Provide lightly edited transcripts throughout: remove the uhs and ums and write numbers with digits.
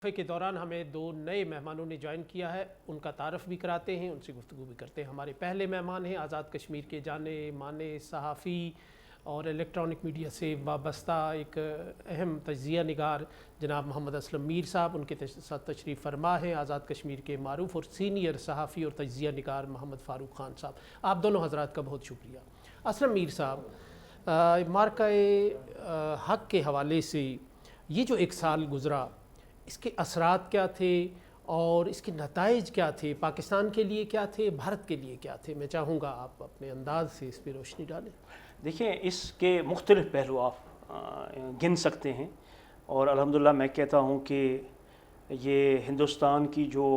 کے دوران ہمیں دو نئے مہمانوں نے جوائن کیا ہے، ان کا تعارف بھی کراتے ہیں، ان سے گفتگو بھی کرتے ہیں۔ ہمارے پہلے مہمان ہیں آزاد کشمیر کے جانے مانے صحافی اور الیکٹرانک میڈیا سے وابستہ ایک اہم تجزیہ نگار جناب محمد اسلم میر صاحب، ان کے ساتھ تشریف فرما ہیں آزاد کشمیر کے معروف اور سینئر صحافی اور تجزیہ نگار محمد فاروق خان صاحب۔ آپ دونوں حضرات کا بہت شکریہ۔ اسلم میر صاحب، مارکہ حق کے حوالے سے یہ جو ایک سال گزرا، اس کے اثرات کیا تھے اور اس کے نتائج کیا تھے؟ پاکستان کے لیے کیا تھے، بھارت کے لیے کیا تھے؟ میں چاہوں گا آپ اپنے انداز سے اس پہ روشنی ڈالیں۔ دیکھیں، اس کے مختلف پہلو آپ گن سکتے ہیں، اور الحمدللہ میں کہتا ہوں کہ یہ ہندوستان کی جو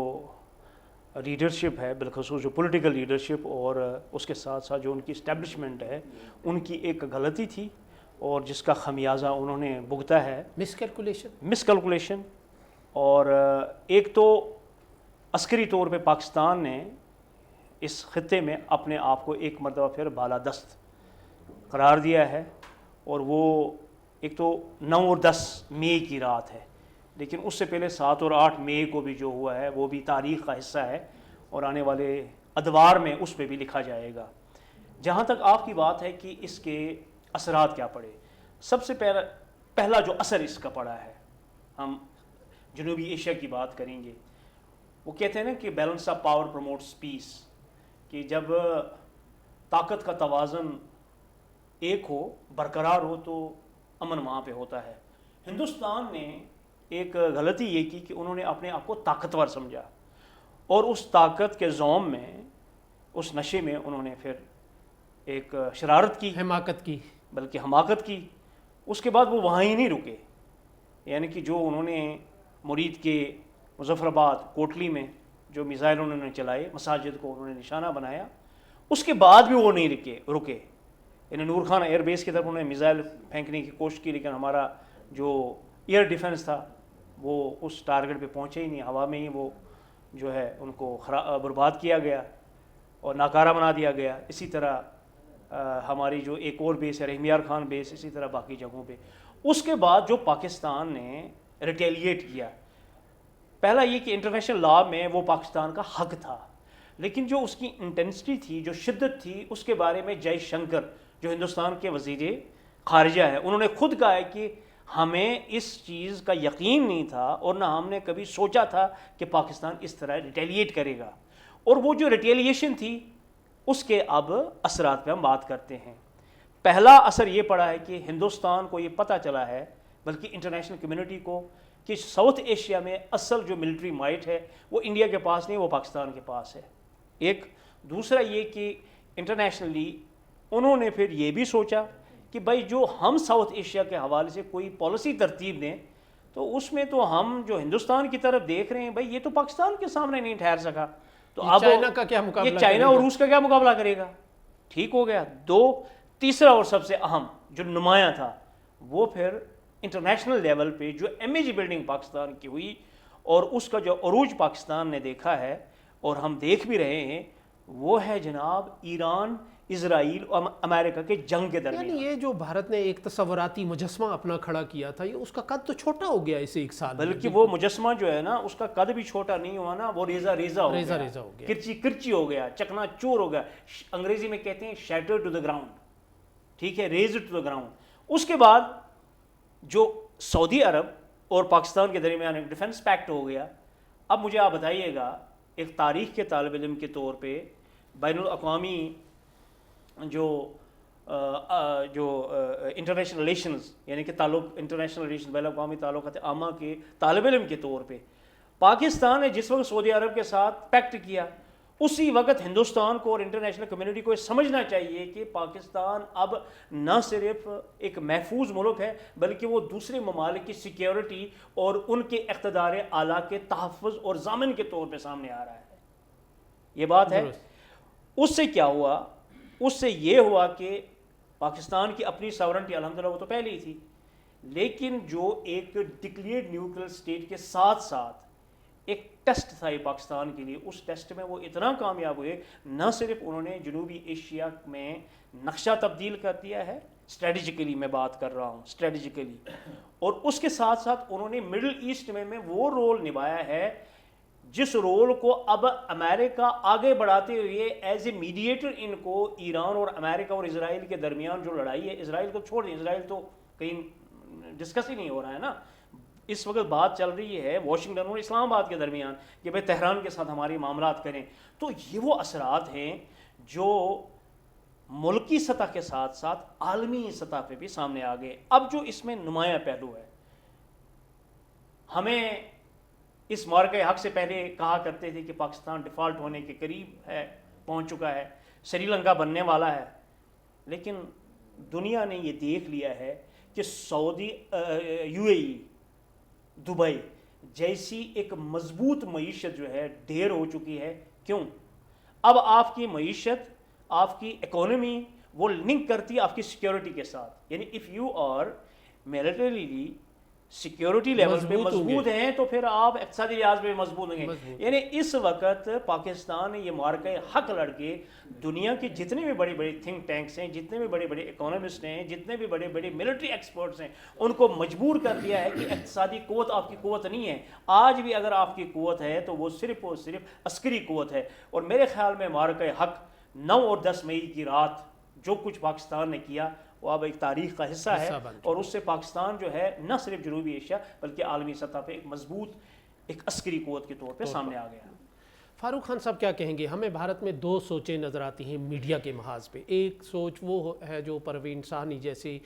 لیڈرشپ ہے، بالخصوص جو پولیٹیکل لیڈرشپ اور اس کے ساتھ ساتھ جو ان کی اسٹیبلشمنٹ ہے، ان کی ایک غلطی تھی اور جس کا خمیازہ انہوں نے بھگتا ہے۔ مس کیلکولیشن اور ایک تو عسکری طور پہ پاکستان نے اس خطے میں اپنے آپ کو ایک مرتبہ پھر بالادست قرار دیا ہے، اور وہ ایک تو 9 اور 10 مئی کی رات ہے، لیکن اس سے پہلے 7 اور 8 مئی کو بھی جو ہوا ہے وہ بھی تاریخ کا حصہ ہے اور آنے والے ادوار میں اس پہ بھی لکھا جائے گا۔ جہاں تک آپ کی بات ہے کہ اس کے اثرات کیا پڑے، سب سے پہلا جو اثر اس کا پڑا ہے، ہم جنوبی ایشیا کی بات کریں گے۔ وہ کہتے ہیں نا کہ بیلنس آف پاور پروموٹس پیس، کہ جب طاقت کا توازن ایک ہو، برقرار ہو، تو امن وہاں پہ ہوتا ہے۔ ہندوستان نے ایک غلطی یہ کی کہ انہوں نے اپنے آپ کو طاقتور سمجھا، اور اس طاقت کے زوم میں، اس نشے میں انہوں نے پھر ایک شرارت کی، حماقت کی۔ اس کے بعد وہ وہاں ہی نہیں رکے، یعنی کہ جو انہوں نے مرید کے مظفر آباد کوٹلی میں جو میزائل انہوں نے چلائے، مساجد کو انہوں نے نشانہ بنایا، اس کے بعد بھی وہ نہیں رکے۔ یعنی نور خان ایئر بیس کی طرف انہوں نے میزائل پھینکنے کی کوشش کی، لیکن ہمارا جو ایئر ڈیفنس تھا وہ اس ٹارگٹ پہ پہنچے ہی نہیں، ہوا میں ہی وہ جو ہے ان کو برباد کیا گیا اور ناکارہ بنا دیا گیا۔ اسی طرح ہماری جو ایک اور بیس ہے رحیم یار خان بیس، اسی طرح باقی جگہوں پہ۔ اس کے بعد جو پاکستان نے ریٹیلیٹ کیا، پہلا یہ کہ انٹرنیشنل لا میں وہ پاکستان کا حق تھا، لیکن جو اس کی انٹینسٹی تھی، جو شدت تھی، اس کے بارے میں جے شنکر جو ہندوستان کے وزیر خارجہ ہے، انہوں نے خود کہا ہے کہ ہمیں اس چیز کا یقین نہیں تھا اور نہ ہم نے کبھی سوچا تھا کہ پاکستان اس طرح ریٹیلیٹ کرے گا۔ اور وہ جو ریٹیلیشن تھی، اس کے اب اثرات پہ ہم بات کرتے ہیں۔ پہلا اثر یہ پڑا ہے کہ ہندوستان کو یہ پتہ چلا ہے، بلکہ انٹرنیشنل کمیونٹی کو، کہ ساؤتھ ایشیا میں اصل جو ملٹری مائٹ ہے وہ انڈیا کے پاس نہیں، وہ پاکستان کے پاس ہے۔ ایک دوسرا یہ کہ انٹرنیشنلی انہوں نے پھر یہ بھی سوچا کہ بھائی جو ہم ساؤتھ ایشیا کے حوالے سے کوئی پالیسی ترتیب دیں، تو اس میں تو ہم جو ہندوستان کی طرف دیکھ رہے ہیں، بھائی یہ تو پاکستان کے سامنے نہیں ٹھہر سکا، تو اب چائنا کا کیا مقابلہ، یہ چائنا اور روس کا کیا مقابلہ کرے گا؟ ٹھیک ہو گیا۔ تیسرا اور سب سے اہم جو نمایاں تھا، وہ پھر انٹرنیشنل لیول پہ جو امیج بلڈنگ پاکستان کی ہوئی، اور اس کا جو عروج پاکستان نے دیکھا ہے اور ہم دیکھ بھی رہے ہیں، وہ ہے جناب ایران، اسرائیل اور امریکہ کے جنگ کے درمیان۔ یعنی یہ جو بھارت نے ایک تصوراتی مجسمہ اپنا کھڑا کیا تھا، یہ اس کا قد تو چھوٹا ہو گیا اسے ایک سال میں، بلکہ وہ مجسمہ جو ہے نا، اس کا قد بھی چھوٹا نہیں ہوا نا، وہ ریزہ ہو گیا، کرچی ہو گیا، چکنا چور ہو گیا۔ انگریزی میں کہتے ہیں شیٹر ٹو دا گراؤنڈ، ٹھیک ہے، ریز ٹو دا گراؤنڈ۔ اس کے بعد جو سعودی عرب اور پاکستان کے درمیان ایک ڈیفنس پیکٹ ہو گیا۔ اب مجھے آپ بتائیے گا، ایک تاریخ کے طالب علم کے طور پہ، بین الاقوامی جو انٹرنیشنل ریلیشنز، یعنی کہ انٹرنیشنل ریلیشن، بین الاقوامی تعلقات عامہ کے طالب علم کے طور پہ، پاکستان نے جس وقت سعودی عرب کے ساتھ پیکٹ کیا، اسی وقت ہندوستان کو اور انٹرنیشنل کمیونٹی کو یہ سمجھنا چاہیے کہ پاکستان اب نہ صرف ایک محفوظ ملک ہے، بلکہ وہ دوسرے ممالک کی سیکیورٹی اور ان کے اقتدار اعلیٰ کے تحفظ اور ضامن کے طور پہ سامنے آ رہا ہے۔ یہ بات ہے۔ اس سے کیا ہوا؟ اس سے یہ ہوا کہ پاکستان کی اپنی ساورنٹی الحمدللہ وہ تو پہلے ہی تھی، لیکن جو ایک ڈکلیئرڈ نیوٹرل اسٹیٹ کے ساتھ ساتھ ایک ٹیسٹ تھا یہ پاکستان کے لیے، اس ٹیسٹ میں وہ اتنا کامیاب ہوئے، نہ صرف انہوں نے جنوبی ایشیا میں نقشہ تبدیل کر دیا ہے، اسٹریٹجیکلی میں بات کر رہا ہوں، اسٹریٹجیکلی. اور اس کے ساتھ ساتھ انہوں نے مڈل ایسٹ میں وہ رول نبھایا ہے جس رول کو اب امریکہ آگے بڑھاتے ہوئے ایز اے میڈیٹر ان کو ایران اور امریکہ اور اسرائیل کے درمیان جو لڑائی ہے، اسرائیل کو چھوڑ دیں، اسرائیل تو کہیں ڈسکس ہی نہیں ہو رہا ہے نا. اس وقت بات چل رہی ہے واشنگٹن اور اسلام آباد کے درمیان کہ بھائی تہران کے ساتھ ہماری معاملات کریں. تو یہ وہ اثرات ہیں جو ملکی سطح کے ساتھ ساتھ عالمی سطح پہ بھی سامنے آ گئے. اب جو اس میں نمایاں پہلو ہے، ہمیں اس معرکہ حق سے پہلے کہا کرتے تھے کہ پاکستان ڈیفالٹ ہونے کے قریب ہے، پہنچ چکا ہے، سری لنکا بننے والا ہے. لیکن دنیا نے یہ دیکھ لیا ہے کہ سعودی یو اے ای، دبئی جیسی ایک مضبوط معیشت جو ہے ڈھیر ہو چکی ہے. کیوں؟ اب آپ کی معیشت، آپ کی اکانومی وہ لنک کرتی ہے آپ کی سیکیورٹی کے ساتھ. یعنی if you are militarily security level پہ مضبوط ہیں تو پھر آپ اقتصادی لحاظ پہ مضبوط ہوں گے. یعنی اس وقت پاکستان نے یہ معرکہ حق لڑ کے دنیا کے جتنے بھی بڑے بڑے تھنک ٹینکس ہیں، جتنے بھی بڑے بڑے اکانومسٹ ہیں، جتنے بھی بڑے بڑے ملٹری ایکسپرٹس ہیں، ان کو مجبور کر دیا ہے کہ اقتصادی قوت آپ کی قوت نہیں ہے. آج بھی اگر آپ کی قوت ہے تو وہ صرف اور صرف عسکری قوت ہے. اور میرے خیال میں معرکہ حق 9 اور 10 مئی کی رات جو کچھ پاکستان نے کیا وہ اب ایک تاریخ کا حصہ ہے. اور اس سے پاکستان جو ہے نہ صرف جنوبی ایشیا بلکہ عالمی سطح پہ ایک مضبوط ایک عسکری قوت کے طور پہ سامنے آ گیا. فاروق خان صاحب کیا کہیں گے؟ ہمیں بھارت میں 2 سوچیں نظر آتی ہیں میڈیا کے محاذ پہ. ایک سوچ وہ ہے جو پروین ساہنی جیسے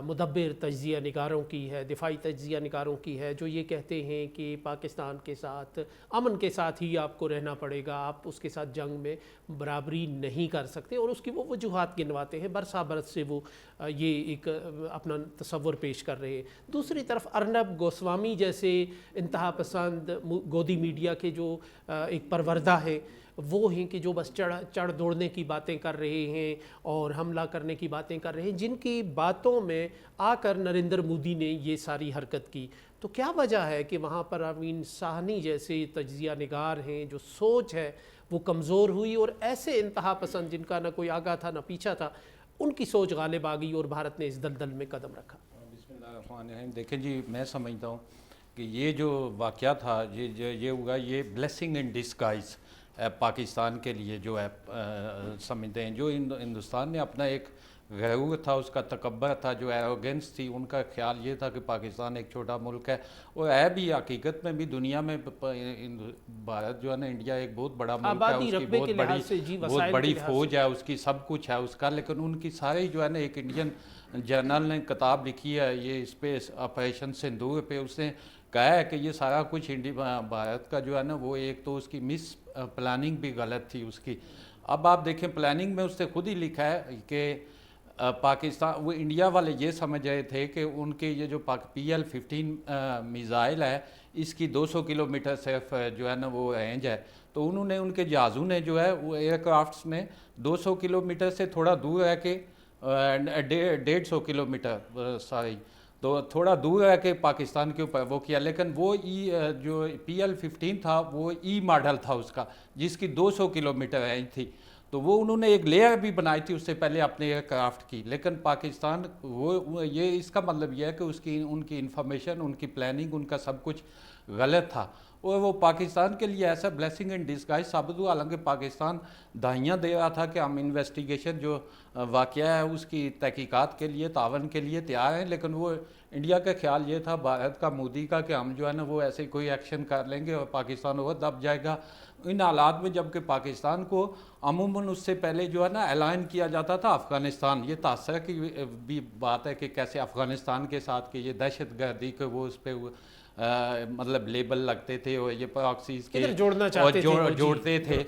مدبر تجزیہ نگاروں کی ہے، دفاعی تجزیہ نگاروں کی ہے، جو یہ کہتے ہیں کہ پاکستان کے ساتھ امن کے ساتھ ہی آپ کو رہنا پڑے گا، آپ اس کے ساتھ جنگ میں برابری نہیں کر سکتے، اور اس کی وہ وجوہات گنواتے ہیں. برسا برس سے وہ یہ ایک اپنا تصور پیش کر رہے ہیں. دوسری طرف ارنب گوسوامی جیسے انتہا پسند گودی میڈیا کے جو ایک پروردہ ہے، وہ ہیں کہ جو بس چڑھ دوڑنے کی باتیں کر رہے ہیں اور حملہ کرنے کی باتیں کر رہے ہیں، جن کی باتوں میں آ کر نریندر مودی نے یہ ساری حرکت کی. تو کیا وجہ ہے کہ وہاں پر پروین ساہنی جیسے تجزیہ نگار ہیں، جو سوچ ہے وہ کمزور ہوئی، اور ایسے انتہا پسند جن کا نہ کوئی آگا تھا نہ پیچھا تھا، ان کی سوچ غالب آ گئی اور بھارت نے اس دلدل میں قدم رکھا؟ بسم اللہ الرحمن الرحیم. دیکھیں جی، میں سمجھتا ہوں کہ یہ جو واقعہ تھا یہ ہوگا، یہ بلیسنگ ان ڈسگائز پاکستان کے لیے جو ہے سمجھتے ہیں. جو ہندوستان نے اپنا ایک غرور تھا، اس کا تکبر تھا، جو ایروگنس تھی، ان کا خیال یہ تھا کہ پاکستان ایک چھوٹا ملک ہے، اور ہے بھی حقیقت میں بھی. دنیا میں بھارت جو ہے نا، انڈیا ایک بہت بڑا ملک ہے، اس کی بہت بڑی فوج ہے، اس کی سب کچھ ہے اس کا. لیکن ان کی سارے جو ہے نا، ایک انڈین جنرل نے کتاب لکھی ہے یہ اسپیس آپریشن سندور پہ، اس نے کہا ہے کہ یہ سارا کچھ بھارت کا جو ہے نا، وہ ایک تو اس کی مس پلاننگ بھی غلط تھی اس کی. اب آپ دیکھیں پلاننگ میں اس نے خود ہی لکھا ہے کہ پاکستان، وہ انڈیا والے یہ سمجھ رہے تھے کہ ان کے یہ جو PL-15 میزائل ہے، اس کی 200 کلومیٹر صرف جو ہے نا وہ رینج ہے. تو انہوں نے، ان کے جہازوں نے جو ہے، وہ ایئر کرافٹس نے 200 کلومیٹر سے تھوڑا دور رہ کے 150 کلومیٹر تو تھوڑا دور رہ کے پاکستان کے اوپر وہ کیا. لیکن وہ جو PL-15 تھا وہ ماڈل تھا اس کا، جس کی 200 کلومیٹر رینج تھی. تو وہ انہوں نے ایک لیئر بھی بنائی تھی اس سے پہلے اپنے ایئر کرافٹ کی. لیکن پاکستان وہ یہ اس کا مطلب یہ ہے کہ ان کی انفارمیشن، ان کی پلاننگ، ان کا سب کچھ غلط تھا، اور وہ پاکستان کے لیے ایسا بلیسنگ ان ڈسگائز ثابت ہوا. حالانکہ پاکستان دہائیاں دے رہا تھا کہ ہم انویسٹیگیشن جو واقعہ ہے اس کی تحقیقات کے لیے، تعاون کے لیے تیار ہیں. لیکن وہ انڈیا کا خیال یہ تھا، بھارت کا، مودی کا، کہ ہم جو ہے نا وہ ایسے کوئی ایکشن کر لیں گے اور پاکستان اور دب جائے گا. ان حالات میں جب کہ پاکستان کو عموماً اس سے پہلے جو ہے نا اعلان کیا جاتا تھا افغانستان. یہ تاثر کی بھی بات ہے کہ کیسے افغانستان کے ساتھ کہ یہ دہشت گردی کے وہ اس پہ مطلب لیبل لگتے تھے، اور یہ پراکسیز کے جوڑتے تھے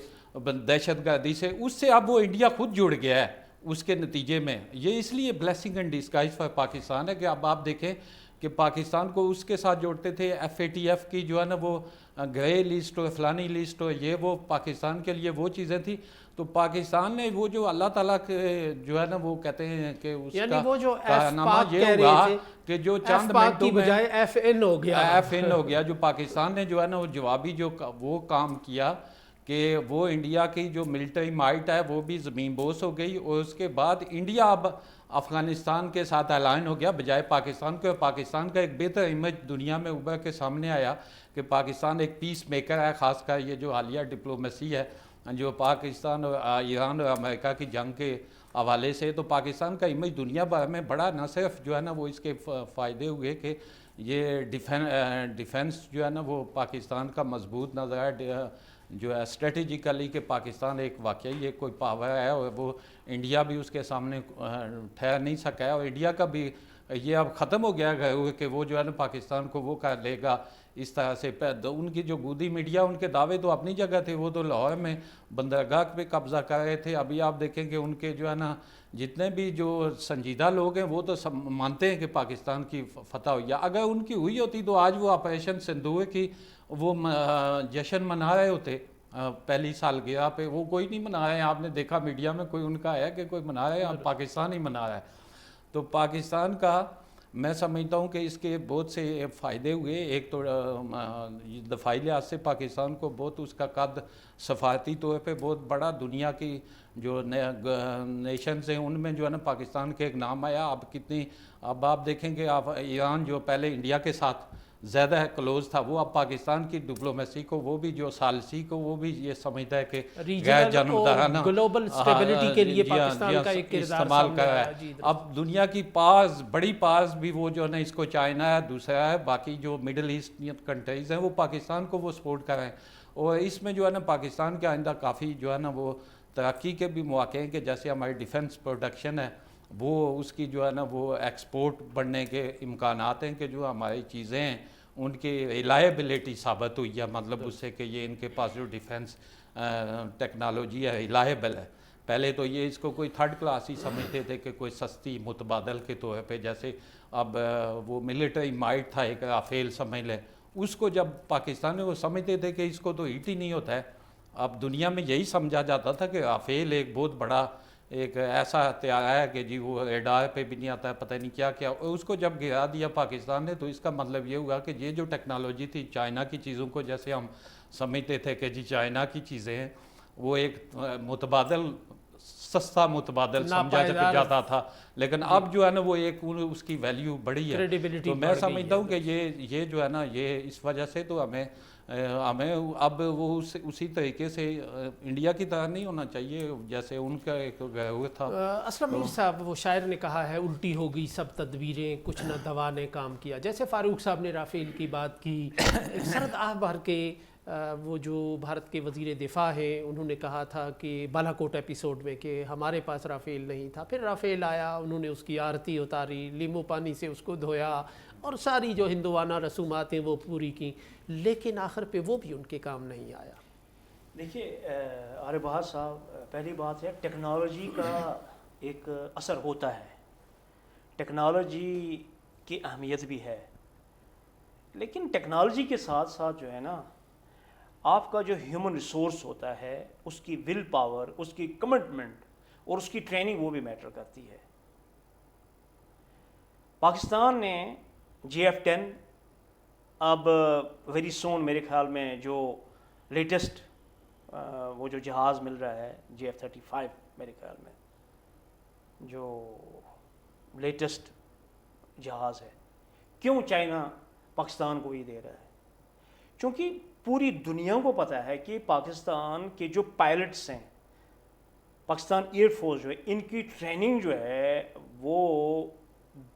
دہشت گردی سے. اس سے اب وہ انڈیا خود جڑ گیا ہے اس کے نتیجے میں. یہ اس لیے blessing and disguise for Pakistan ہے کہ اب آپ دیکھیں کہ پاکستان کو اس کے ساتھ جوڑتے تھے FATF کی جو ہے نا وہ گرے لسٹ اور فلانی لسٹ، اور یہ وہ پاکستان کے لیے وہ چیزیں تھیں. تو پاکستان نے وہ جو اللہ تعالیٰ کے جو ہے نا وہ کہتے ہیں کہ اس کا کارنامہ یہ ہوگا کہ جو چند منٹوں میں FN ہو گیا. جو پاکستان نے جو ہے نا وہ جوابی جو وہ کام کیا کہ وہ انڈیا کی جو ملٹری مائٹ ہے وہ بھی زمین بوس ہو گئی، اور اس کے بعد انڈیا اب افغانستان کے ساتھ الائن ہو گیا بجائے پاکستان کے، اور پاکستان کا ایک بہتر امیج دنیا میں ابھر کے سامنے آیا کہ پاکستان ایک پیس میکر ہے. خاص کر یہ جو حالیہ ڈپلومیسی ہے جو پاکستان اور ایران اور امریکہ کی جنگ کے حوالے سے، تو پاکستان کا امیج دنیا بھر میں بڑا. نہ صرف جو ہے نا وہ اس کے فائدے ہوئے کہ یہ ڈیفنس جو ہے نا وہ پاکستان کا مضبوط نظر ہے، جو ہے اسٹریٹجیکلی کہ پاکستان ایک واقعی ایک کوئی پاور ہے، اور وہ انڈیا بھی اس کے سامنے ٹھہر نہیں سکا ہے. اور انڈیا کا بھی یہ اب ختم ہو گیا ہے کہ وہ جو ہے نا پاکستان کو وہ کر لے گا اس طرح سے. ان کی جو گودی میڈیا ان کے دعوے تو اپنی جگہ تھے، وہ تو لاہور میں بندرگاہ پہ قبضہ کر رہے تھے. ابھی آپ دیکھیں کہ ان کے جو ہے نا جتنے بھی جو سنجیدہ لوگ ہیں وہ تو سب مانتے ہیں کہ پاکستان کی فتح ہوئی ہے. اگر ان کی ہوئی ہوتی تو آج وہ آپریشن سندھوئے کی وہ جشن منا رہے ہوتے پہلی سالگرہ پہ. وہ کوئی نہیں منا رہے ہیں، آپ نے دیکھا میڈیا میں کوئی ان کا ہے کہ کوئی منا رہے ہیں، پاکستان ہی منا رہا ہے. تو پاکستان کا میں سمجھتا ہوں کہ اس کے بہت سے فائدے ہوئے. ایک تو دفاعی لحاظ سے پاکستان کو بہت اس کا قد سفارتی طور پہ بہت بڑا، دنیا کی جو نیشنز ہیں ان میں جو ہے نا پاکستان کے ایک نام آیا. اب آپ دیکھیں کہ آپ ایران جو پہلے انڈیا کے ساتھ زیادہ کلوز تھا، وہ اب پاکستان کی ڈپلومیسی کو، وہ بھی جو ثالثی کو، وہ بھی یہ سمجھتا ہے کہ غیر جانبدارانہ گلوبل اسٹیبلٹی کے لیے پاکستان کا ایک کردار استعمال کر رہا ہے. اب دنیا کی بڑی پارز بھی وہ جو ہے نا اس کو چائنا ہے، دوسرا ہے باقی جو مڈل ایسٹین کنٹریز ہیں وہ پاکستان کو وہ سپورٹ کر رہے ہیں. اور اس میں جو ہے نا پاکستان کے آئندہ کافی جو ہے نا وہ ترقی کے بھی مواقع ہیں کہ جیسے ہماری ڈیفنس پروڈکشن ہے وہ اس کی جو ہے نا وہ ایکسپورٹ بڑھنے کے امکانات ہیں کہ جو ہماری چیزیں ہیں ان کی ریلائبلٹی ثابت ہوئی ہے. مطلب اس سے کہ یہ ان کے پاس جو ڈیفنس ٹیکنالوجی ہے ریلائبل ہے. پہلے تو یہ اس کو کوئی تھرڈ کلاس ہی سمجھتے تھے کہ کوئی سستی متبادل کے طور پہ، جیسے اب وہ ملٹری مائٹ تھا ایک رافیل سمجھ لیں، اس کو جب پاکستان میں وہ سمجھتے تھے کہ اس کو تو ہیٹ ہی نہیں ہوتا ہے. اب دنیا میں یہی سمجھا جاتا تھا کہ رافیل ایک بہت بڑا ایک ایسا ہتھیار ہے کہ جی وہ ریڈار پہ بھی نہیں آتا ہے، پتہ نہیں کیا کیا. اور اس کو جب گرا دیا پاکستان نے تو اس کا مطلب یہ ہوا کہ یہ جو ٹیکنالوجی تھی چائنا کی چیزوں کو، جیسے ہم سمجھتے تھے کہ جی چائنا کی چیزیں ہیں، وہ ایک متبادل سستا متبادل سمجھا جاتا تھا، لیکن اب جو ہے نا وہ ایک اس کی ویلیو بڑی ہے. تو میں سمجھتا ہوں کہ یہ جو ہے نا یہ اس وجہ سے تو ہمیں اب وہ اسی طریقے سے انڈیا کی طرح نہیں ہونا چاہیے جیسے ان کا ایک گروہ تھا. اسلم میر صاحب، وہ شاعر نے کہا ہے الٹی ہو گئی سب تدبیریں، کچھ نہ دوا نے کام کیا. جیسے فاروق صاحب نے رافیل کی بات کی، ایک سرد آہ بھر کے وہ جو بھارت کے وزیر دفاع ہیں انہوں نے کہا تھا کہ بالا کوٹ ایپیسوڈ میں کہ ہمارے پاس رافیل نہیں تھا. پھر رافیل آیا، انہوں نے اس کی آرتی اتاری، لیمو پانی سے اس کو دھویا اور ساری جو ہندوانہ رسومات ہیں وہ پوری کی، لیکن آخر پہ وہ بھی ان کے کام نہیں آیا. دیکھیے عارف بہار صاحب، پہلی بات ہے ٹیکنالوجی کا ایک اثر ہوتا ہے، ٹیکنالوجی کی اہمیت بھی ہے، لیکن ٹیکنالوجی کے ساتھ ساتھ جو ہے نا آپ کا جو ہیومن ریسورس ہوتا ہے، اس کی ول پاور، اس کی کمٹمنٹ اور اس کی ٹریننگ وہ بھی میٹر کرتی ہے. پاکستان نے GF-10 اب ویری سون میرے خیال میں جو لیٹسٹ وہ جو جہاز مل رہا ہے GF-35 میرے خیال میں جو لیٹسٹ جہاز ہے، کیوں چائنا پاکستان کو یہ دے رہا ہے؟ چونکہ پوری دنیا کو پتہ ہے کہ پاکستان کے جو پائلٹس ہیں، پاکستان ایئر فورس جو ہے، ان کی ٹریننگ جو ہے وہ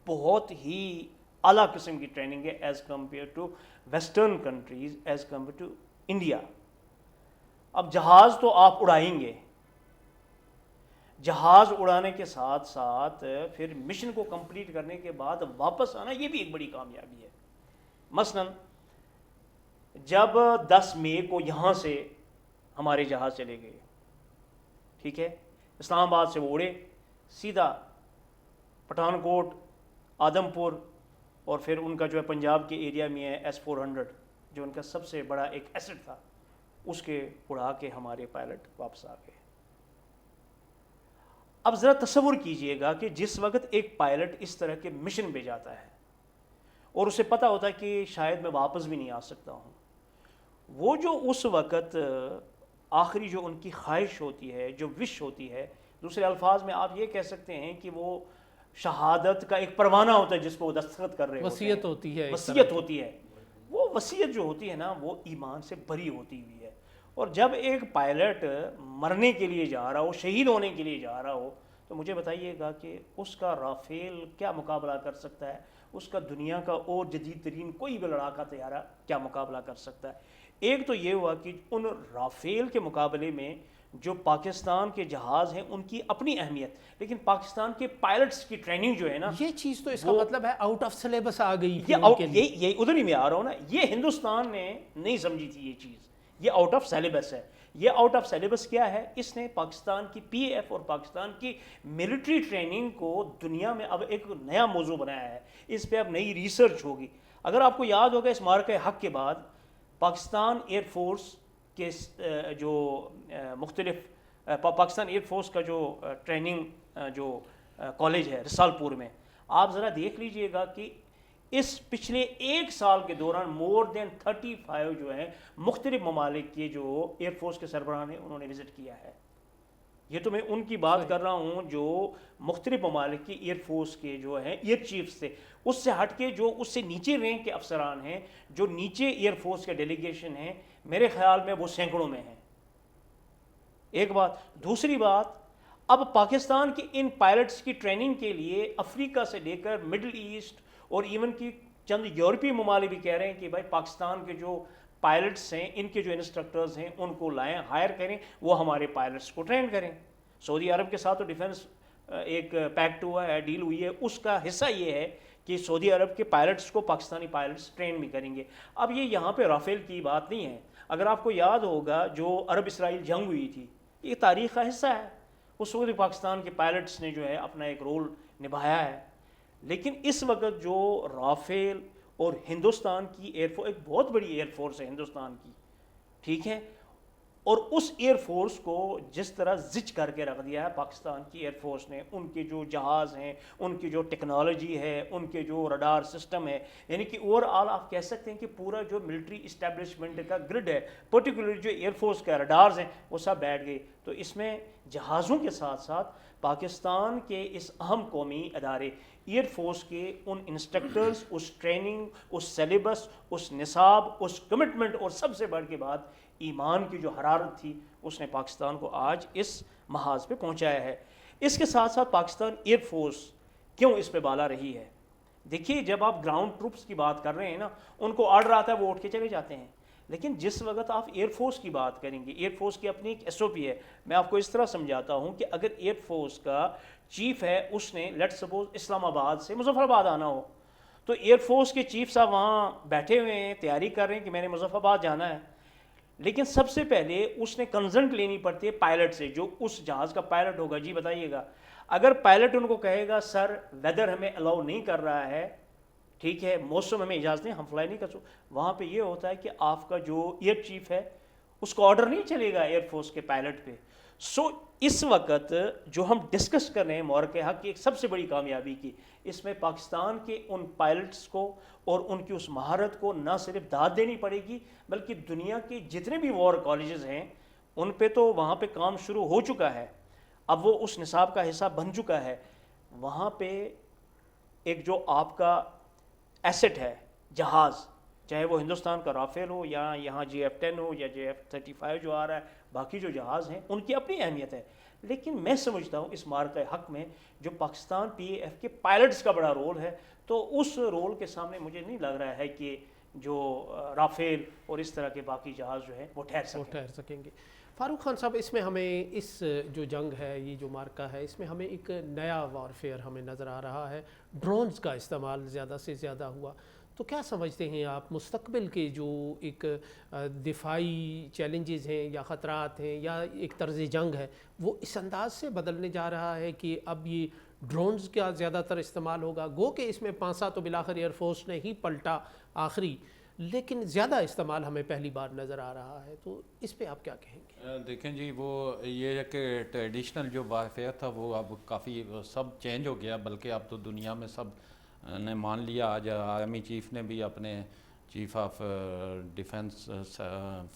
بہت ہی اعلیٰ قسم کی ٹریننگ ہے as compare to western countries, as compare to India. اب جہاز تو آپ اڑائیں گے، جہاز اڑانے کے ساتھ ساتھ پھر مشن کو کمپلیٹ کرنے کے بعد واپس آنا یہ بھی ایک بڑی کامیابی ہے. مثلاً جب 10 مئی کو یہاں سے ہمارے جہاز چلے گئے، ٹھیک ہے، اسلام آباد سے وہ اڑے سیدھا پٹھان کوٹ، آدم پور، اور پھر ان کا جو ہے پنجاب کے ایریا میں ہے S-400 جو ان کا سب سے بڑا ایک ایسٹ تھا، اس کے اڑا کے ہمارے پائلٹ واپس آ گئے. اب ذرا تصور کیجئے گا کہ جس وقت ایک پائلٹ اس طرح کے مشن پہ جاتا ہے اور اسے پتہ ہوتا ہے کہ شاید میں واپس بھی نہیں آ سکتا ہوں، وہ جو اس وقت آخری جو ان کی خواہش ہوتی ہے, جو وش ہوتی ہے, دوسرے الفاظ میں آپ یہ کہہ سکتے ہیں کہ وہ شہادت کا ایک پروانہ ہوتا ہے جس پہ وہ دستخط کر رہے ہوتے ہیں, وصیت ہوتی ہے, وصیت ہوتی ہے. وہ وصیت جو ہوتی ہے نا وہ ایمان سے بری ہوتی ہوئی ہے. اور جب ایک پائلٹ مرنے کے لیے جا رہا ہو, شہید ہونے کے لیے جا رہا ہو, تو مجھے بتائیے گا کہ اس کا رافیل کیا مقابلہ کر سکتا ہے, اس کا دنیا کا اور جدید ترین کوئی بھی لڑاکا طیارہ کیا مقابلہ کر سکتا ہے. ایک تو یہ ہوا کہ ان رافیل کے مقابلے میں جو پاکستان کے جہاز ہیں ان کی اپنی اہمیت, لیکن پاکستان کے پائلٹس کی ٹریننگ جو ہے نا, یہ چیز تو اس کا مطلب ہے آؤٹ آف سلیبس آ گئی تھی. یہ ادھر ہی میں آ رہا ہوں نا, یہ ہندوستان نے نہیں سمجھی تھی یہ چیز, یہ آؤٹ آف سلیبس ہے. یہ آؤٹ آف سلیبس کیا ہے, اس نے پاکستان کی پی ایف اور پاکستان کی ملٹری ٹریننگ کو دنیا میں اب ایک نیا موضوع بنایا ہے. اس پہ اب نئی ریسرچ ہوگی. اگر آپ کو یاد ہوگا اس معرکہ حق کے بعد پاکستان ایئر فورس کے جو مختلف پاکستان ایئر فورس کا جو ٹریننگ جو کالج ہے رسالپور میں, آپ ذرا دیکھ لیجئے گا کہ اس پچھلے ایک سال کے دوران مور دین 35 جو ہیں مختلف ممالک کے جو ایئر فورس کے سربراہ ہیں انہوں نے وزٹ کیا ہے. یہ تو میں ان کی بات کر رہا ہوں جو مختلف ممالک کی ایئر فورس کے جو ہیں ایئر چیفز تھے. اس سے ہٹ کے جو اس سے نیچے رینک کے افسران ہیں, جو نیچے ایئر فورس کے ڈیلیگیشن ہیں, میرے خیال میں وہ سینکڑوں میں ہیں. ایک بات. دوسری بات, اب پاکستان کی ان پائلٹس کی ٹریننگ کے لیے افریقہ سے لے کر مڈل ایسٹ اور ایون کی چند یورپی ممالک بھی کہہ رہے ہیں کہ بھائی پاکستان کے جو پائلٹس ہیں, ان کے جو انسٹرکٹرز ہیں ان کو لائیں, ہائر کریں, وہ ہمارے پائلٹس کو ٹرین کریں. سعودی عرب کے ساتھ تو ڈیفنس ایک پیکٹ ہوا ہے, ڈیل ہوئی ہے, اس کا حصہ یہ ہے کہ سعودی عرب کے پائلٹس کو پاکستانی پائلٹس ٹرین بھی کریں گے. اب یہ یہاں پہ رافیل کی بات نہیں ہے. اگر آپ کو یاد ہوگا جو عرب اسرائیل جنگ ہوئی تھی, یہ تاریخ کا حصہ ہے. اس وقت پاکستان کے پائلٹس نے جو ہے اپنا ایک رول نبھایا ہے. لیکن اس وقت جو رافیل اور ہندوستان کی ایئر فورس, ایک بہت بڑی ایئر فورس ہے ہندوستان کی, ٹھیک ہے, اور اس ایئر فورس کو جس طرح زچ کر کے رکھ دیا ہے پاکستان کی ایئر فورس نے, ان کے جو جہاز ہیں, ان کی جو ٹیکنالوجی ہے, ان کے جو رڈار سسٹم ہے, یعنی کہ اوور آل آپ کہہ سکتے ہیں کہ پورا جو ملٹری اسٹیبلشمنٹ کا گرڈ ہے, پرٹیکولرلی جو ایئر فورس کا رڈارز ہیں وہ سب بیٹھ گئے. تو اس میں جہازوں کے ساتھ ساتھ پاکستان کے اس اہم قومی ادارے ایئر فورس کے ان انسٹرکٹرز, اس ٹریننگ, اس سلیبس, اس نصاب, اس کمٹمنٹ, اور سب سے بڑھ کے بات ایمان کی جو حرارت تھی, اس نے پاکستان کو آج اس محاذ پہ پہنچایا ہے. اس کے ساتھ ساتھ پاکستان ایئر فورس کیوں اس پہ بالا رہی ہے. دیکھیے جب آپ گراؤنڈ ٹروپس کی بات کر رہے ہیں نا, ان کو آرڈر آتا ہے وہ اٹھ کے چلے جاتے ہیں. لیکن جس وقت آپ ایئر فورس کی بات کریں گے, ایئر فورس کی اپنی ایک ایس او پی ہے. میں آپ کو اس طرح سمجھاتا ہوں کہ اگر ایئر فورس کا چیف ہے, اس نے لیٹ سپوز اسلام آباد سے مظفر آباد آنا ہو, تو ایئر فورس کے چیف صاحب وہاں بیٹھے ہوئے ہیں, تیاری کر رہے ہیں کہ میں نے مظفر آباد جانا ہے. لیکن سب سے پہلے اس نے کنسنٹ لینی پڑتی ہے پائلٹ سے, جو اس جہاز کا پائلٹ ہوگا. جی بتائیے گا, اگر پائلٹ ان کو کہے گا سر ویدر ہمیں الاؤ نہیں کر رہا ہے, ٹھیک ہے, موسم ہمیں اجازت نہیں, ہم فلائی نہیں کر سکتے, وہاں پہ یہ ہوتا ہے کہ آپ کا جو ایئر چیف ہے اس کو آرڈر نہیں چلے گا ایئر فورس کے پائلٹ پہ. سو اس وقت جو ہم ڈسکس کر رہے ہیں معرکہ حق کی ایک سب سے بڑی کامیابی کی, اس میں پاکستان کے ان پائلٹس کو اور ان کی اس مہارت کو نہ صرف داد دینی پڑے گی, بلکہ دنیا کے جتنے بھی وار کالجز ہیں ان پہ تو وہاں پہ کام شروع ہو چکا ہے, اب وہ اس نصاب کا حصہ بن چکا ہے. وہاں پہ ایک جو آپ کا ایسٹ ہے جہاز, چاہے وہ ہندوستان کا رافیل ہو یا یہاں JF-10 ہو یا JF-35 جو آ رہا ہے, باقی جو جہاز ہیں ان کی اپنی اہمیت ہے. لیکن میں سمجھتا ہوں اس معرکہ حق میں جو پاکستان PAF کے پائلٹس کا بڑا رول ہے, تو اس رول کے سامنے مجھے نہیں لگ رہا ہے کہ جو رافیل اور اس طرح کے باقی جہاز جو ہیں وہ ٹھہر سکیں گے. فاروق خان صاحب, اس میں ہمیں اس جو جنگ ہے, یہ جو مارکہ ہے, اس میں ہمیں ایک نیا وارفیئر ہمیں نظر آ رہا ہے. ڈرونز کا استعمال زیادہ سے زیادہ ہوا. تو کیا سمجھتے ہیں آپ مستقبل کے جو ایک دفاعی چیلنجز ہیں یا خطرات ہیں یا ایک طرز جنگ ہے, وہ اس انداز سے بدلنے جا رہا ہے کہ اب یہ ڈرونز کا زیادہ تر استعمال ہوگا؟ گو کہ اس میں 5 تو بلاخر ایئر فورس نے ہی پلٹا آخری, لیکن زیادہ استعمال ہمیں پہلی بار نظر آ رہا ہے. تو اس پہ آپ کیا کہیں گے؟ دیکھیں جی, وہ یہ ہے کہ ٹریڈیشنل جو وارفیئر تھا وہ اب کافی سب چینج ہو گیا, بلکہ اب تو دنیا میں سب نے مان لیا. آج آرمی چیف نے بھی اپنے چیف آف ڈیفنس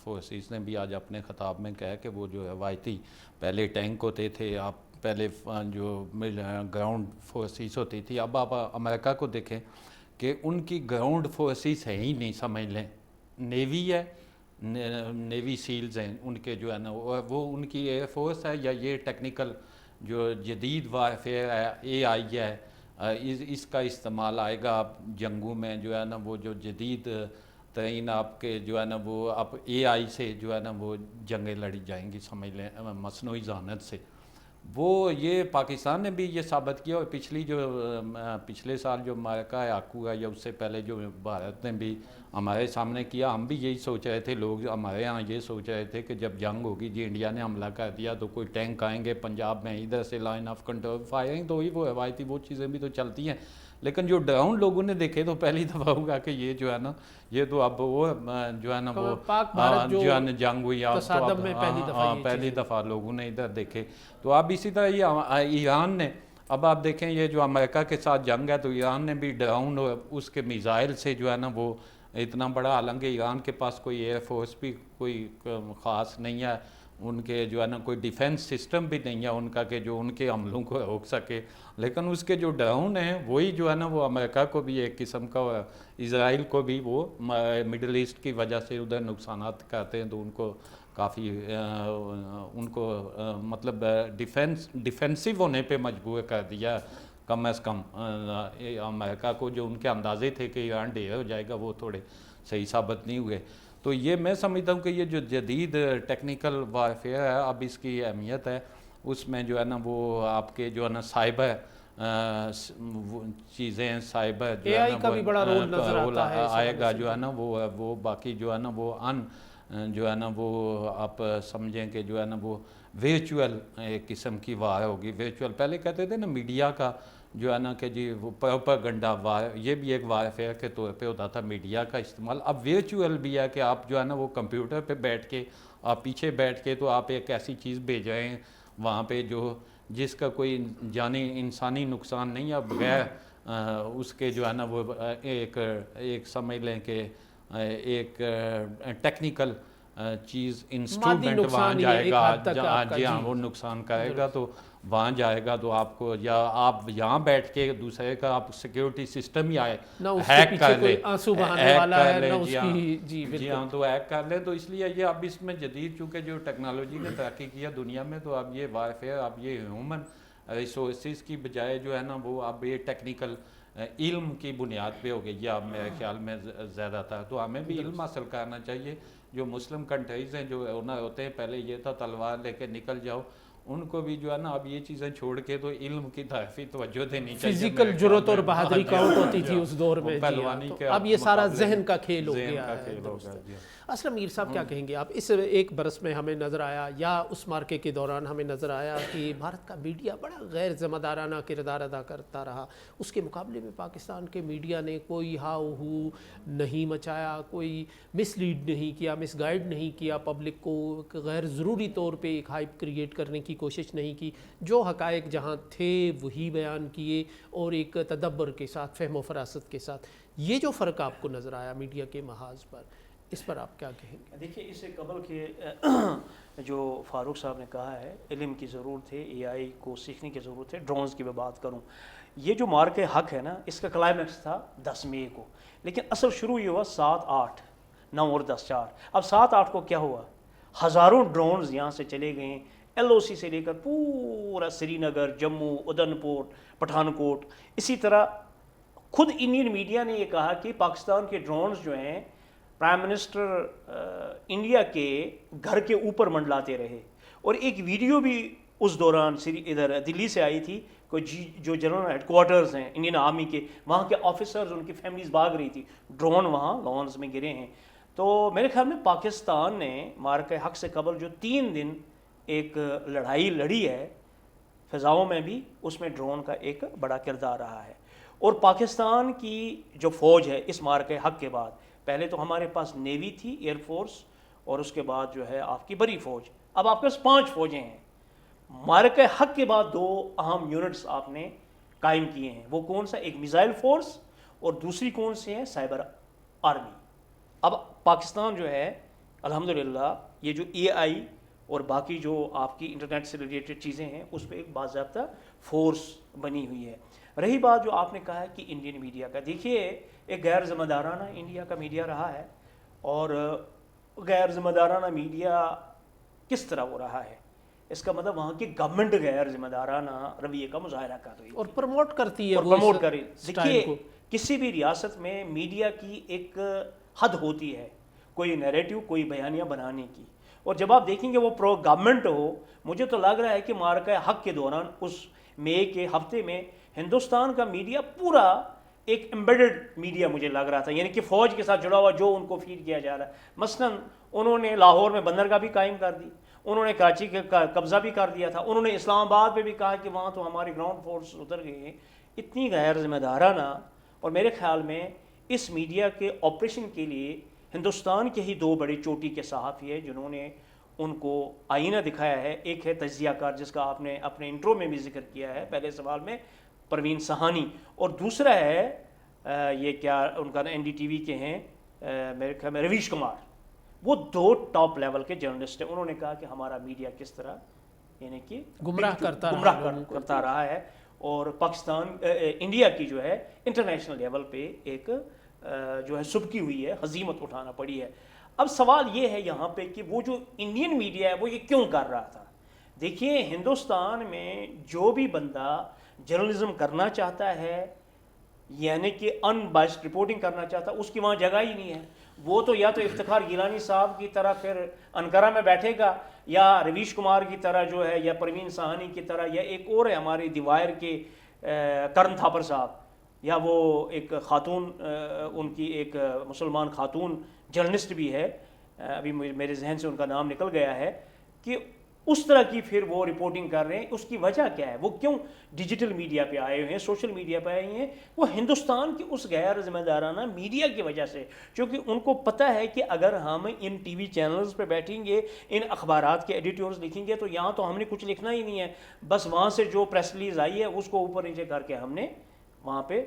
فورسز نے بھی آج اپنے خطاب میں کہا کہ وہ جو روایتی پہلے ٹینک ہوتے تھے، آپ پہلے جو گراؤنڈ فورسز ہوتی تھی، اب آپ امریکہ کو دیکھیں کہ ان کی گراؤنڈ فورسز ہے ہی نہیں، سمجھ لیں نیوی ہے، نیوی سیلز ہیں ان کے جو ہے نا، وہ ان کی ایئر فورس ہے، یا یہ ٹیکنیکل جو جدید وارفیئر ہے، اے آئی ہے، اس کا استعمال آئے گا آپ جنگوں میں جو ہے نا، وہ جو جدید ترین آپ کے جو ہے نا وہ آپ اے آئی سے جو ہے نا وہ جنگیں لڑی جائیں گی، سمجھ لیں مصنوعی ذہانت سے. وہ یہ پاکستان نے بھی یہ ثابت کیا، اور پچھلے سال جو معرکہ عاقو ہے یا اس سے پہلے جو بھارت نے بھی ہمارے سامنے کیا، ہم بھی یہی سوچ رہے تھے، لوگ ہمارے ہاں یہ سوچ رہے تھے کہ جب جنگ ہوگی جی انڈیا نے حملہ کر دیا تو کوئی ٹینک آئیں گے پنجاب میں، ادھر سے لائن آف کنٹرول فائرنگ، تو وہ روایتی وہ چیزیں بھی تو چلتی ہیں. لیکن جو ڈراؤن لوگوں نے دیکھے تو پہلی دفعہ ہوگا کہ یہ جو ہے نا، یہ تو اب وہ جو ہے نا وہ پاک بھارت جو جنگ ہوئی اب تصادم میں پہلی دفعہ لوگوں نے ادھر دیکھے. تو اب اسی طرح یہ ایران نے، اب آپ دیکھیں یہ جو امریکہ کے ساتھ جنگ ہے تو ایران نے بھی ڈراؤن اس کے میزائل سے جو ہے نا وہ اتنا بڑا، حالانکہ ایران کے پاس کوئی ایئر فورس بھی کوئی خاص نہیں ہے، ان کے جو ہے نا کوئی ڈیفنس سسٹم بھی نہیں ہے ان کا کہ جو ان کے حملوں کو روک سکے، لیکن اس کے جو ڈراؤن ہیں وہی جو ہے نا وہ امریکہ کو بھی ایک قسم کا، اسرائیل کو بھی وہ مڈل ایسٹ کی وجہ سے ادھر نقصانات کرتے ہیں، تو ان کو کافی ان کو مطلب ڈیفینسو ہونے پہ مجبور کر دیا کم از کم امریکہ کو. جو ان کے اندازے تھے کہ ایران ڈھیر ہو جائے گا وہ تھوڑے صحیح ثابت نہیں ہوئے. تو یہ میں سمجھتا ہوں کہ یہ جو جدید ٹیکنیکل وارفیئر ہے اب اس کی اہمیت ہے، اس میں جو ہے نا وہ آپ کے جو ہے نا سائبر چیزیں، سائبر جو ہے نا بھی بڑا رول نظر آتا ہے آئے گا جو ہے نا وہ باقی جو ہے نا وہ جو ہے نا وہ آپ سمجھیں کہ جو ہے نا وہ ورچوئل ایک قسم کی وار ہوگی. ورچوئل پہلے کہتے تھے نا میڈیا کا جو ہے نا کہ جی وہ پروپیگنڈا وار، یہ بھی ایک وارفیئر کے طور پہ ہوتا تھا میڈیا کا استعمال. اب ورچوئل بھی ہے کہ آپ جو ہے نا وہ کمپیوٹر پہ بیٹھ کے، آپ پیچھے بیٹھ کے تو آپ ایک ایسی چیز بھیج رہے ہیں وہاں پہ جس کا کوئی جانی انسانی نقصان نہیں ہے، بغیر اس کے جو ہے نا وہ ایک سمجھ لیں کہ ایک ٹیکنیکل چیز انسٹرومنٹ وہاں جائے گا، جی ہاں وہ نقصان کرے گا تو وہاں جائے گا تو آپ کو، یا آپ یہاں بیٹھ کے دوسرے کا آپ سیکیورٹی سسٹم ہی آئے ہیک کر لیں، جی ہاں تو ہیک کر لیں. تو اس لیے یہ اب اس میں جدید چونکہ جو ٹیکنالوجی نے ترقی کیا دنیا میں، تو اب یہ وارفیئر اب یہ ہیومن ریسورسز کی بجائے جو ہے نا وہ اب یہ ٹیکنیکل علم کی بنیاد پہ ہو گئی ہے اب میرے خیال میں زیادہ تر. تو ہمیں بھی علم حاصل کرنا چاہیے. جو مسلم کنٹریز ہیں جو ہوتے ہیں، پہلے یہ تھا تلوار لے کے نکل جاؤ، ان کو بھی جو ہے نا اب یہ چیزیں چھوڑ کے تو علم کی طرف ہی توجہ دینی چاہیے. فزیکل جرات اور بہادری کاؤنٹ ہوتی تھی اس دور میں، اب یہ سارا ذہن کا کھیل ہو گیا ہے. اسلم میر صاحب کیا کہیں گے آپ؟ اس ایک برس میں ہمیں نظر آیا یا اس مارکے کے دوران ہمیں نظر آیا کہ بھارت کا میڈیا بڑا غیر ذمہ دارانہ کردار ادا کرتا رہا. اس کے مقابلے میں پاکستان کے میڈیا نے کوئی ہاؤ ہو نہیں مچایا، کوئی مس لیڈ نہیں کیا، مس گائیڈ نہیں کیا پبلک کو، غیر ضروری طور پہ ایک ہائپ کریٹ کرنے کی کوشش نہیں کی. جو حقائق جہاں تھے وہی بیان کیے اور ایک تدبر کے ساتھ، فہم و فراست کے ساتھ. یہ جو فرق آپ کو نظر آیا میڈیا کے محاذ پر، اس پر آپ کیا کہیں گے؟ دیکھیے اس سے قبل کے جو فاروق صاحب نے کہا ہے علم کی ضرورت ہے، اے آئی کو سیکھنے کی ضرورت ہے. ڈرونز کی میں بات کروں، یہ جو مارکے حق ہے نا، اس کا کلائمیکس تھا 10 مئی کو، لیکن اصل شروع یہ ہوا 7، 8، 9 اور 10، 4. اب 7، 8 کو کیا ہوا؟ ہزاروں ڈرونز یہاں سے چلے گئے، ایل او سی سے لے کر پورا سری نگر، جموں، ادن پور، پٹھان کوٹ. اسی طرح خود انڈین میڈیا نے یہ کہا کہ پاکستان کے ڈرونز جو ہیں پرائم منسٹر انڈیا کے گھر کے اوپر منڈلاتے رہے. اور ایک ویڈیو بھی اس دوران ادھر دلی سے آئی تھی، جو جنرل ہیڈ کوارٹرز ہیں انڈین آرمی کے، وہاں کے آفیسرز ان کی فیملیز بھاگ رہی تھی، ڈرون وہاں لانس میں گرے ہیں. تو میرے خیال میں پاکستان نے مارکہ حق سے قبل جو 3 دن ایک لڑائی لڑی ہے فضاؤں میں بھی، اس میں ڈرون کا ایک بڑا کردار رہا ہے. اور پاکستان کی جو فوج ہے اس مارکہ حق کے بعد، پہلے تو ہمارے پاس نیوی تھی، ایئر فورس، اور اس کے بعد جو ہے آپ کی بڑی فوج. اب آپ کے پاس 5 فوجیں ہیں. مارکہ حق کے بعد 2 اہم یونٹس آپ نے قائم کیے ہیں. وہ کون سا؟ ایک میزائل فورس اور دوسری کون سی ہے؟ Cyber army. پاکستان جو ہے الحمدللہ یہ جو اے آئی اور باقی جو آپ کی انٹرنیٹ سے ریلیٹڈ چیزیں ہیں اس پہ ایک باضابطہ فورس بنی ہوئی ہے. رہی بات جو آپ نے کہا ہے کہ انڈین میڈیا کا، دیکھیے ایک غیر ذمہ دارانہ انڈیا کا میڈیا رہا ہے، اور غیر ذمہ دارانہ میڈیا کس طرح ہو رہا ہے، اس کا مطلب وہاں کی گورنمنٹ غیر ذمہ دارانہ رویے کا مظاہرہ کر رہی ہے اور پروموٹ کرتی ہے، اور وہ پروموٹ اس کر رہی. سٹائل دیکھیے کو. کسی بھی ریاست میں میڈیا کی ایک حد ہوتی ہے، کوئی نیریٹو کوئی بیانیہ بنانے کی، اور جب آپ دیکھیں گے وہ پرو گورنمنٹ ہو، مجھے تو لگ رہا ہے کہ معرکہ حق کے دوران اس مئی کے ہفتے میں ہندوستان کا میڈیا پورا ایک ایمبیڈڈ میڈیا مجھے لگ رہا تھا، یعنی کہ فوج کے ساتھ جڑا ہوا جو ان کو فیڈ کیا جا رہا ہے. مثلاً انہوں نے لاہور میں بندرگاہ بھی قائم کر دی، انہوں نے کراچی کا قبضہ بھی کر دیا تھا، انہوں نے اسلام آباد میں بھی کہا کہ وہاں تو ہماری گراؤنڈ فورس اتر گئے ہیں. اتنی غیر ذمہ دارانہ، اور میرے خیال میں اس میڈیا کے آپریشن کے لیے ہندوستان کے ہی دو بڑے چوٹی کے صحافی ہیں جنہوں نے ان کو آئینہ دکھایا ہے. ایک ہے تجزیہ کار جس کا آپ نے اپنے انٹرو میں بھی ذکر کیا ہے پہلے سوال میں، پروین سہانی، اور دوسرا ہے یہ کیا ان کا این ڈی ٹی وی کے ہیں میرے خیال میں رویش کمار. وہ دو ٹاپ لیول کے جرنلسٹ ہیں. انہوں نے کہا کہ ہمارا میڈیا کس طرح یعنی کہ گمراہ کرتا رہا ہے، اور پاکستان انڈیا کی جو ہے انٹرنیشنل لیول پہ ایک جو ہے سبکی ہوئی ہے، ہزیمت اٹھانا پڑی ہے. اب سوال یہ ہے یہاں پہ کہ وہ جو انڈین میڈیا ہے وہ یہ کیوں کر رہا تھا. دیکھیے ہندوستان میں جو بھی بندہ جرنلزم کرنا چاہتا ہے، یعنی کہ ان بائسڈ رپورٹنگ کرنا چاہتا ہے، اس کی وہاں جگہ ہی نہیں ہے. وہ تو یا تو افتخار گیلانی صاحب کی طرح پھر انقرہ میں بیٹھے گا، یا رویش کمار کی طرح جو ہے، یا پروین سہانی کی طرح، یا ایک اور ہے ہمارے دیوائر کے کرن تھاپر صاحب، یا وہ ایک خاتون ان کی ایک مسلمان خاتون جرنلسٹ بھی ہے، ابھی میرے ذہن سے ان کا نام نکل گیا ہے، کہ اس طرح کی پھر وہ رپورٹنگ کر رہے ہیں. اس کی وجہ کیا ہے؟ وہ کیوں ڈیجیٹل میڈیا پہ آئے ہوئے ہیں، سوشل میڈیا پہ آئے ہیں؟ وہ ہندوستان کی اس غیر ذمہ دارانہ میڈیا کی وجہ سے، کیونکہ ان کو پتہ ہے کہ اگر ہم ان ٹی وی چینلز پہ بیٹھیں گے، ان اخبارات کے ایڈیٹورز لکھیں گے، تو یہاں تو ہم نے کچھ لکھنا ہی نہیں ہے، بس وہاں سے جو پریس ریلیز آئی ہے اس کو اوپر نیچے کر کے ہم نے وہاں پہ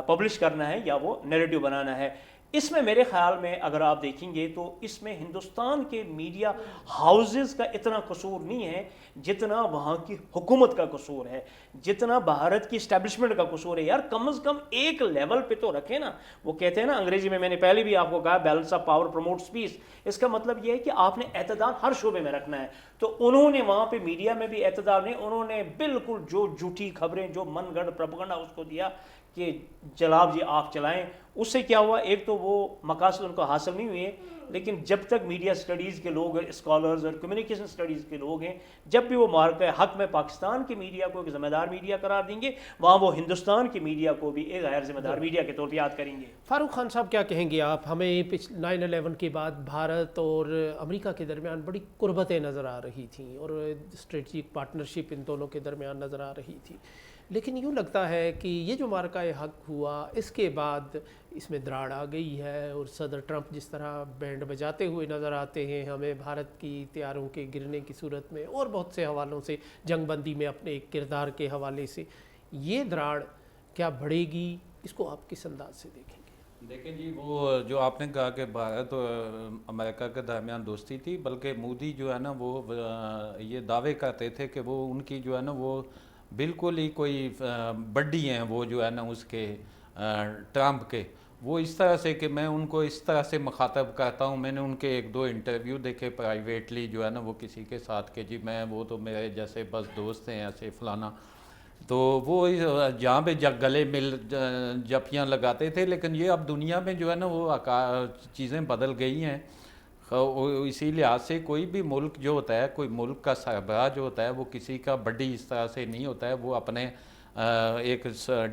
پبلش کرنا ہے یا وہ نیریٹو بنانا ہے. اس میں میرے خیال میں اگر آپ دیکھیں گے تو اس میں ہندوستان کے میڈیا ہاؤسز کا اتنا قصور نہیں ہے جتنا وہاں کی حکومت کا قصور ہے، جتنا بھارت کی اسٹیبلشمنٹ کا قصور ہے. یار کم از کم ایک لیول پہ تو رکھیں نا. وہ کہتے ہیں نا انگریزی میں نے پہلے بھی آپ کو کہا بیلنس آف پاور پروموٹس پیس. اس کا مطلب یہ ہے کہ آپ نے اعتدال ہر شعبے میں رکھنا ہے. تو انہوں نے وہاں پہ میڈیا میں بھی اعتدال نہیں، انہوں نے بالکل جو جھوٹی خبریں، جو من گڑھ پروپیگنڈا اس کو دیا کہ جناب جی آپ چلائیں. اس سے کیا ہوا؟ ایک تو وہ مقاصد ان کو حاصل نہیں ہوئے، لیکن جب تک میڈیا سٹڈیز کے لوگ، اسکالرز اور کمیونیکیشن سٹڈیز کے لوگ ہیں، جب بھی وہ معرکہ حق میں پاکستان کی میڈیا کو ایک ذمہ دار میڈیا قرار دیں گے، وہاں وہ ہندوستان کی میڈیا کو بھی ایک غیر ذمہ دار میڈیا کے طور پہ یاد کریں گے. فاروق خان صاحب کیا کہیں گے آپ؟ ہمیں 9/11 کے بعد بھارت اور امریکہ کے درمیان بڑی قربتیں نظر آ رہی تھیں اور اسٹریٹجک پارٹنرشپ ان دونوں کے درمیان نظر آ رہی تھی، لیکن یوں لگتا ہے کہ یہ جو معرکہ حق ہوا اس کے بعد اس میں دراڑ آ گئی ہے، اور صدر ٹرمپ جس طرح بینڈ بجاتے ہوئے نظر آتے ہیں ہمیں بھارت کی تیاروں کے گرنے کی صورت میں، اور بہت سے حوالوں سے، جنگ بندی میں اپنے ایک کردار کے حوالے سے، یہ دراڑ کیا بڑھے گی؟ اس کو آپ کس انداز سے دیکھیں گے؟ دیکھیں جی، وہ جو آپ نے کہا کہ بھارت اور امریکہ کے درمیان دوستی تھی، بلکہ مودی جو ہے نا وہ یہ دعوے کرتے تھے کہ وہ ان کی جو ہے نا وہ بالکل ہی کوئی بڈی ہیں، وہ جو ہے نا اس کے ٹرمپ کے، وہ اس طرح سے کہ میں ان کو اس طرح سے مخاطب کرتا ہوں. میں نے ان کے 1-2 انٹرویو دیکھے پرائیویٹلی جو ہے نا وہ کسی کے ساتھ کہ جی میں وہ تو میرے جیسے بس دوست ہیں ایسے فلانا. تو وہ جہاں پہ گلے مل جپیاں لگاتے تھے، لیکن یہ اب دنیا میں جو ہے نا وہ چیزیں بدل گئی ہیں. اسی لحاظ سے کوئی بھی ملک جو ہوتا ہے، کوئی ملک کا سربراہ جو ہوتا ہے وہ کسی کا بڑی اس طرح سے نہیں ہوتا ہے. وہ اپنے ایک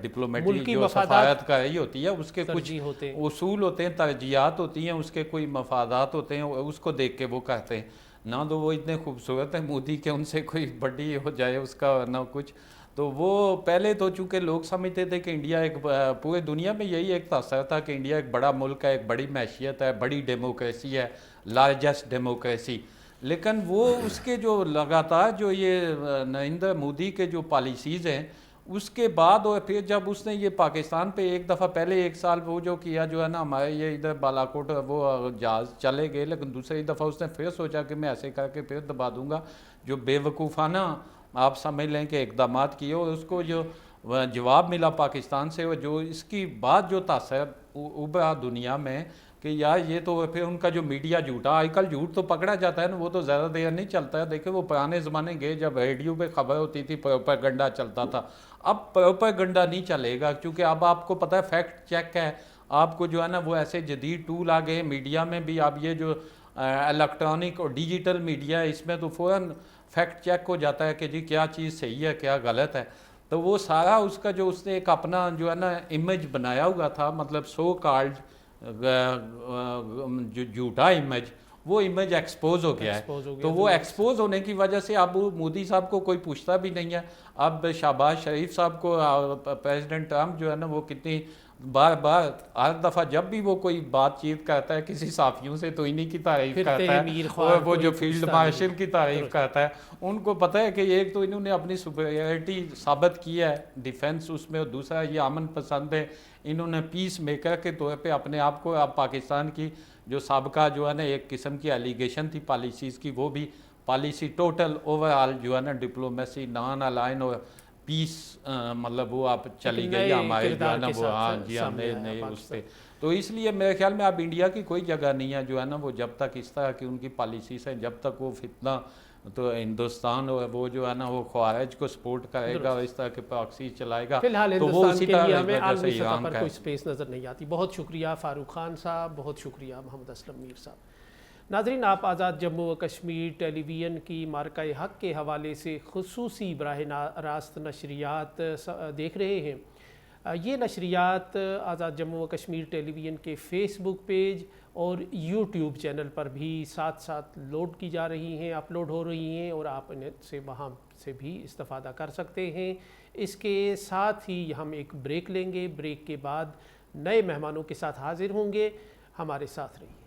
ڈپلومیٹک جو سفارت کا رہی ہوتی ہے، اس کے کچھ اصول ہوتے ہیں، ترجیحات ہوتی ہیں، اس کے کوئی مفادات ہوتے ہیں، اس کو دیکھ کے وہ کہتے ہیں. نہ تو وہ اتنے خوبصورت ہیں مودی کہ ان سے کوئی بڑی ہو جائے اس کا نہ کچھ. تو وہ پہلے تو چونکہ لوگ سمجھتے تھے کہ انڈیا ایک پورے دنیا میں یہی ایک تصور تھا کہ انڈیا ایک بڑا ملک ہے، ایک بڑی معیشت ہے، بڑی ڈیموکریسی ہے، لارجسٹ ڈیموکریسی. لیکن وہ اس کے جو لگاتار جو یہ نریندر مودی کے جو پالیسیز ہیں اس کے بعد اور پھر جب اس نے یہ پاکستان پہ ایک دفعہ پہلے 1 سال وہ جو کیا جو ہے نا ہمارے یہ ادھر بالاکوٹ وہ جہاز چلے گئے، لیکن دوسری دفعہ اس نے پھر سوچا کہ میں ایسے کر کے پھر دبا دوں گا، جو بے وقوفانہ آپ سمجھ لیں کہ اقدامات کیے، اور اس کو جو جواب ملا پاکستان سے، جو اس کی بات جو تاثر ابھرا دنیا میں کہ یار یہ تو پھر ان کا جو میڈیا جھوٹا، آج کل جھوٹ تو پکڑا جاتا ہے نا، وہ تو زیادہ دیر نہیں چلتا ہے. دیکھیں وہ پرانے زمانے گئے جب ریڈیو پہ خبر ہوتی تھی پروپیگنڈا چلتا تھا، اب پروپیگنڈا نہیں چلے گا، کیونکہ اب آپ کو پتہ ہے فیکٹ چیک ہے، آپ کو جو ہے نا وہ ایسے جدید ٹول آ گئے میڈیا میں بھی. اب یہ جو الیکٹرانک اور ڈیجیٹل میڈیا ہے اس میں تو فوراً فیکٹ چیک ہو جاتا ہے کہ جی کیا چیز صحیح ہے کیا غلط ہے. تو وہ سارا اس کا جو اس نے ایک اپنا جو ہے نا امیج بنایا ہوا تھا، مطلب سو کالڈ جو جھوٹا امیج، وہ امیج ایکسپوز ہو گیا ہے. تو وہ ایکسپوز ہونے کی وجہ سے اب مودی صاحب کو کوئی پوچھتا بھی نہیں ہے. اب شہباز شریف صاحب کو پریزیڈنٹ ٹرمپ جو ہے نا وہ کتنی بار ہر دفعہ جب بھی وہ کوئی بات چیت کرتا ہے کسی صحافیوں سے تو انہی کی تعریف کرتا ہے، اور وہ جو فیلڈ مارشل کی تعریف کرتا ہے. ان کو پتہ ہے کہ ایک تو انہوں نے اپنی سپیریئرٹی ثابت کی ہے ڈیفنس اس میں، اور دوسرا یہ امن پسند ہے، انہوں نے پیس میکر کے طور پہ اپنے آپ کو اب پاکستان کی جو سابقہ جو ہے نا ایک قسم کی ایلیگیشن تھی پالیسیز کی، وہ بھی پالیسی ٹوٹل اوور آل جو ہے نا ڈپلومیسی نان الائن اور پیس مطلب وہ آپ چلی گئی ہمارے جو ہے نا وہ نئے اس پہ. تو اس لیے میرے خیال میں اب انڈیا کی کوئی جگہ نہیں ہے جو ہے نا وہ جب تک اس طرح کی ان کی پالیسیز ہیں، جب تک وہ فتنہ تو ہندوستان وہ جو ہے نا وہ خوارج کو سپورٹ کرے گا اور اس طرح کے پراکسی چلائے گا، فی الحال تو وہ ہندوستان اسی کے لیے طرح ہمیں عالمی سطح ایران پر کا کوئی سپیس نظر نہیں آتی. بہت شکریہ فاروق خان صاحب، بہت شکریہ محمد اسلم میر صاحب. ناظرین، آپ آزاد جموں و کشمیر ٹیلی ویژن کی مارکہ حق کے حوالے سے خصوصی براہ راست نشریات دیکھ رہے ہیں. یہ نشریات آزاد جموں و کشمیر ٹیلی ویژن کے فیس بک پیج اور یوٹیوب چینل پر بھی ساتھ ساتھ لوڈ کی جا رہی ہیں، اپلوڈ ہو رہی ہیں، اور آپ انہیں سے وہاں سے بھی استفادہ کر سکتے ہیں. اس کے ساتھ ہی ہم ایک بریک لیں گے، بریک کے بعد نئے مہمانوں کے ساتھ حاضر ہوں گے. ہمارے ساتھ رہیے.